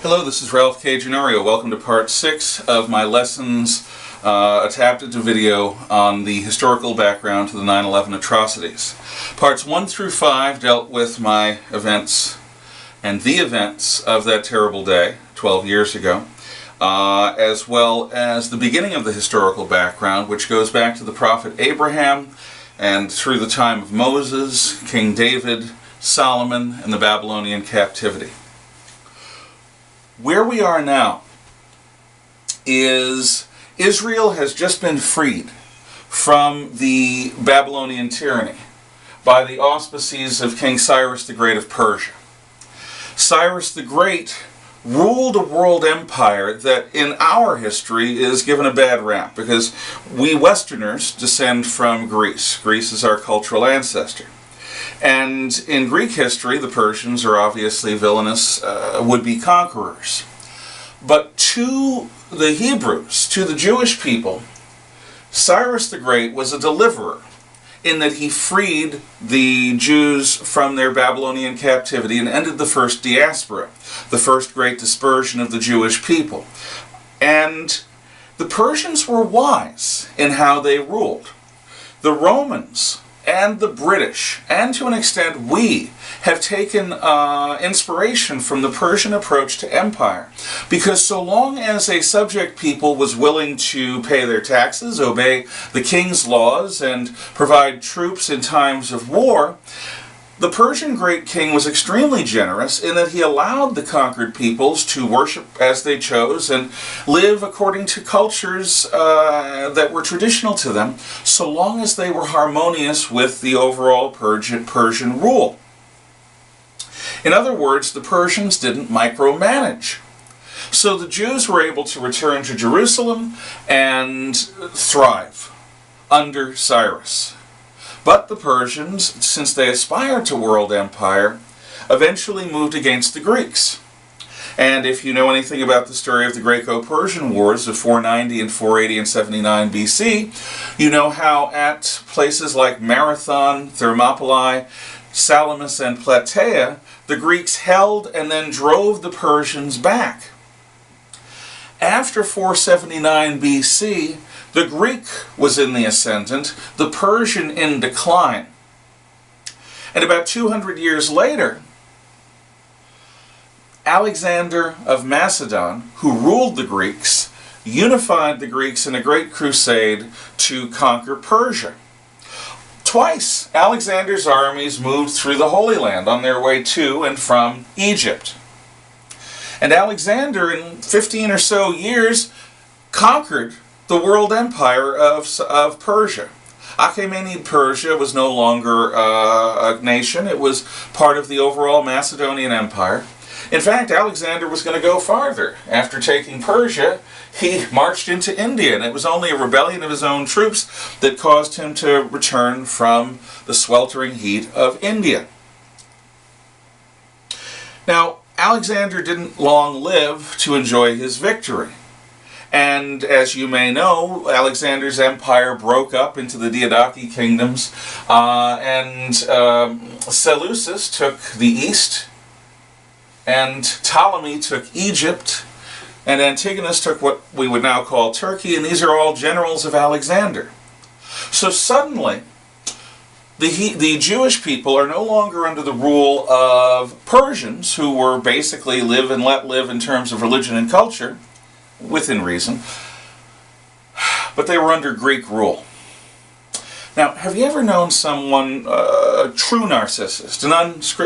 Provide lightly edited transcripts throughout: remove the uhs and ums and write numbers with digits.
Hello, this is Ralph K. Ginorio. Welcome to part 6 of my lessons adapted to video on the historical background to the 9/11 atrocities. Parts 1 through 5 dealt with my events and the events of that terrible day, 12 years ago, as well as the beginning of the historical background, which goes back to the prophet Abraham and through the time of Moses, King David, Solomon, and the Babylonian captivity. Where we are now is Israel has just been freed from the Babylonian tyranny by the auspices of King Cyrus the Great of Persia. Cyrus the Great ruled a world empire that in our history is given a bad rap because we Westerners descend from Greece. Greece is our cultural ancestor. And in Greek history, the Persians are obviously villainous would-be conquerors. But to the Hebrews, to the Jewish people, Cyrus the Great was a deliverer in that he freed the Jews from their Babylonian captivity and ended the first diaspora, the first great dispersion of the Jewish people. And the Persians were wise in how they ruled. The Romans and the British, and to an extent we, have taken inspiration from the Persian approach to empire. Because so long as a subject people was willing to pay their taxes, obey the king's laws, and provide troops in times of war, the Persian great king was extremely generous in that he allowed the conquered peoples to worship as they chose and live according to cultures that were traditional to them, so long as they were harmonious with the overall Persian rule. In other words, the Persians didn't micromanage. So the Jews were able to return to Jerusalem and thrive under Cyrus. But the Persians, since they aspired to world empire, eventually moved against the Greeks. And if you know anything about the story of the Greco-Persian Wars of 490 and 480 and 79 BC, you know how at places like Marathon, Thermopylae, Salamis, and Plataea, the Greeks held and then drove the Persians back. After 479 BC, the Greek was in the ascendant, the Persian in decline. And about 200 years later, Alexander of Macedon, who ruled the Greeks, unified the Greeks in a great crusade to conquer Persia. Twice, Alexander's armies moved through the Holy Land on their way to and from Egypt. And Alexander, in 15 or so years, conquered the world empire of Persia. Achaemenid Persia was no longer a nation. It was part of the overall Macedonian Empire. In fact, Alexander was going to go farther. After taking Persia, he marched into India, and it was only a rebellion of his own troops that caused him to return from the sweltering heat of India. Now, Alexander didn't long live to enjoy his victory. And as you may know, Alexander's empire broke up into the Diadochi kingdoms, and Seleucus took the east, and Ptolemy took Egypt, and Antigonus took what we would now call Turkey, and these are all generals of Alexander. So suddenly, the Jewish people are no longer under the rule of Persians, who were basically live and let live in terms of religion and culture, within reason, but they were under Greek rule. Now, have you ever known someone, a true narcissist, an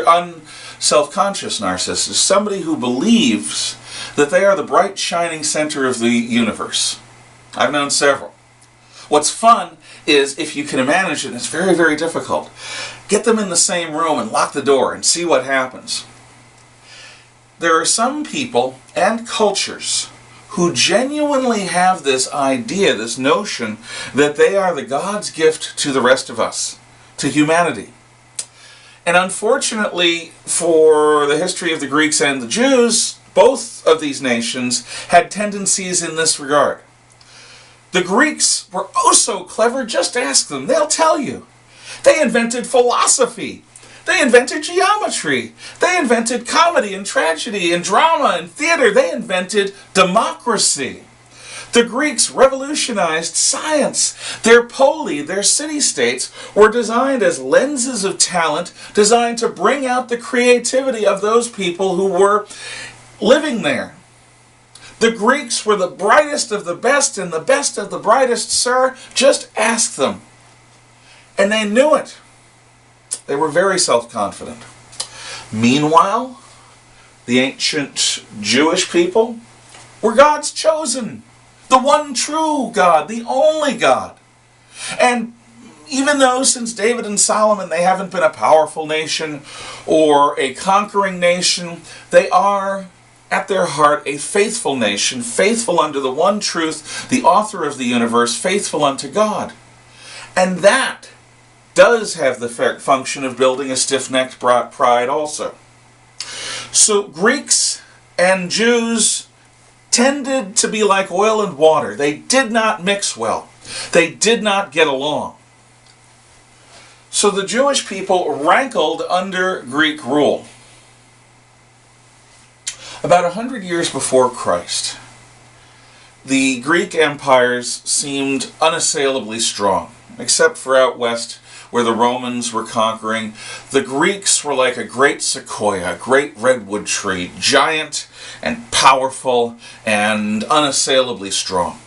unself-conscious narcissist, somebody who believes that they are the bright, shining center of the universe? I've known several. What's fun is, if you can manage it, and it's very, very difficult, get them in the same room and lock the door and see what happens. There are some people and cultures who genuinely have this idea, this notion, that they are the God's gift to the rest of us, to humanity. And unfortunately, for the history of the Greeks and the Jews, both of these nations had tendencies in this regard. The Greeks were oh so clever, just ask them, they'll tell you. They invented philosophy. They invented geometry. They invented comedy and tragedy and drama and theater. They invented democracy. The Greeks revolutionized science. Their poli, their city-states, were designed as lenses of talent, designed to bring out the creativity of those people who were living there. The Greeks were the brightest of the best and the best of the brightest, sir. Just ask them. And they knew it. They were very self-confident. Meanwhile, the ancient Jewish people were God's chosen. The one true God, the only God. And even though since David and Solomon they haven't been a powerful nation or a conquering nation, they are at their heart a faithful nation, faithful unto the one truth, the author of the universe, faithful unto God. And that does have the function of building a stiff-necked pride also. So Greeks and Jews tended to be like oil and water. They did not mix well. They did not get along. So the Jewish people rankled under Greek rule. About 100 years before Christ, the Greek empires seemed unassailably strong, except for out west where the Romans were conquering. The Greeks were like a great sequoia, a great redwood tree, giant and powerful and unassailably strong.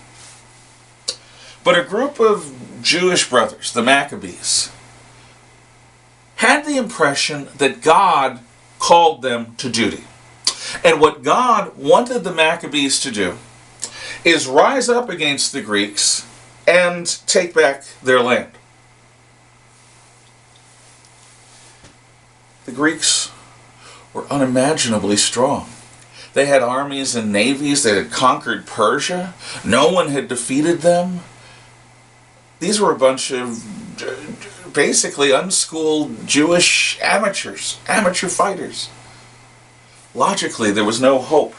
But a group of Jewish brothers, the Maccabees, had the impression that God called them to duty. And what God wanted the Maccabees to do is rise up against the Greeks and take back their land. The Greeks were unimaginably strong. They had armies and navies. They had conquered Persia. No one had defeated them. These were a bunch of basically unschooled Jewish amateurs, amateur fighters. Logically, there was no hope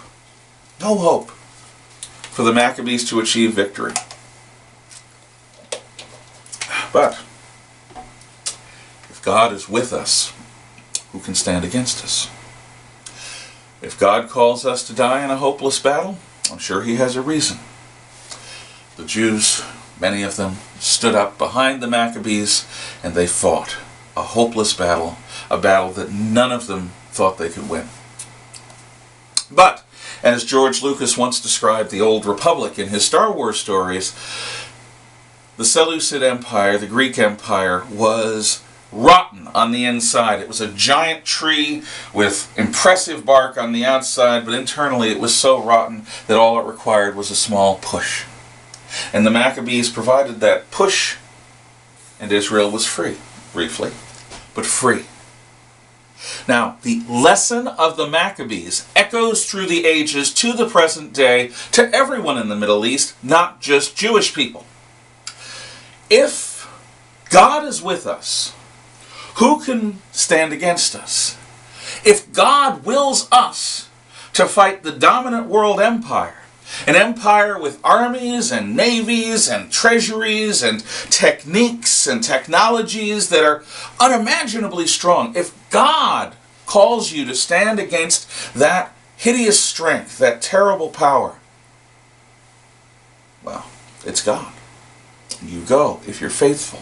for the Maccabees to achieve victory. But if God is with us, who can stand against us? If God calls us to die in a hopeless battle, I'm sure he has a reason. The Jews, many of them, stood up behind the Maccabees and they fought a hopeless battle, a battle that none of them thought they could win. But, as George Lucas once described the Old Republic in his Star Wars stories, the Seleucid Empire, the Greek Empire, was rotten on the inside. It was a giant tree with impressive bark on the outside, but internally it was so rotten that all it required was a small push. And the Maccabees provided that push, and Israel was free, briefly, but free. Now, the lesson of the Maccabees echoes through the ages to the present day to everyone in the Middle East, not just Jewish people. If God is with us, who can stand against us? If God wills us to fight the dominant world empire, an empire with armies and navies and treasuries and techniques and technologies that are unimaginably strong, if God calls you to stand against that hideous strength, that terrible power, well, it's God. You go if you're faithful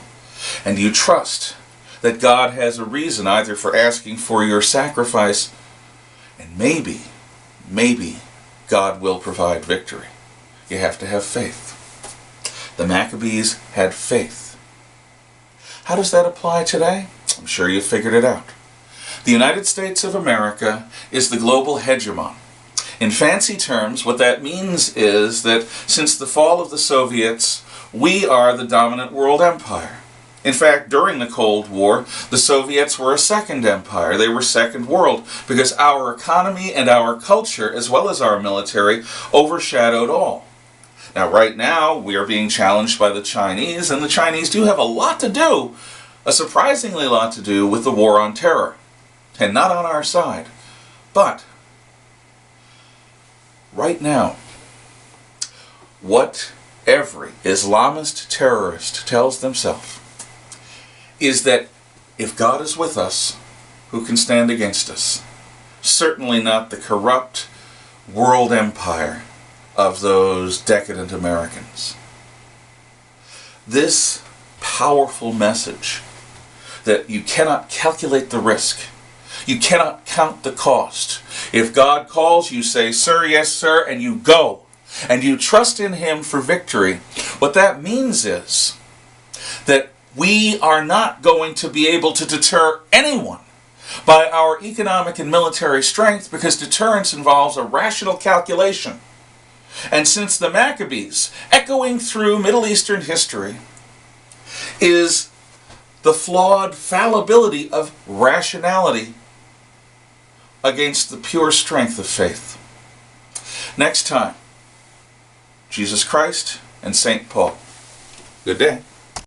and you trust that God has a reason either for asking for your sacrifice, and maybe God will provide victory. You have to have faith. The Maccabees had faith. How does that apply today? I'm sure you figured it out. The United States of America is the global hegemon. In fancy terms, what that means is that since the fall of the Soviets, we are the dominant world empire. In fact, during the Cold War, the Soviets were a second empire. They were second world because our economy and our culture, as well as our military, overshadowed all. Now, right now, we are being challenged by the Chinese, and the Chinese do have a lot to do, a surprisingly lot to do with the war on terror. And not on our side. But, right now, what every Islamist terrorist tells themselves is that if God is with us, who can stand against us. Certainly not the corrupt world empire of those decadent Americans. This powerful message that you cannot calculate the risk, you cannot count the cost. If God calls, you say, "Sir, yes, sir," and you go. And you trust in Him for victory. What that means is that we are not going to be able to deter anyone by our economic and military strength, because deterrence involves a rational calculation. And since the Maccabees, echoing through Middle Eastern history, is the flawed fallibility of rationality against the pure strength of faith. Next time, Jesus Christ and St. Paul. Good day.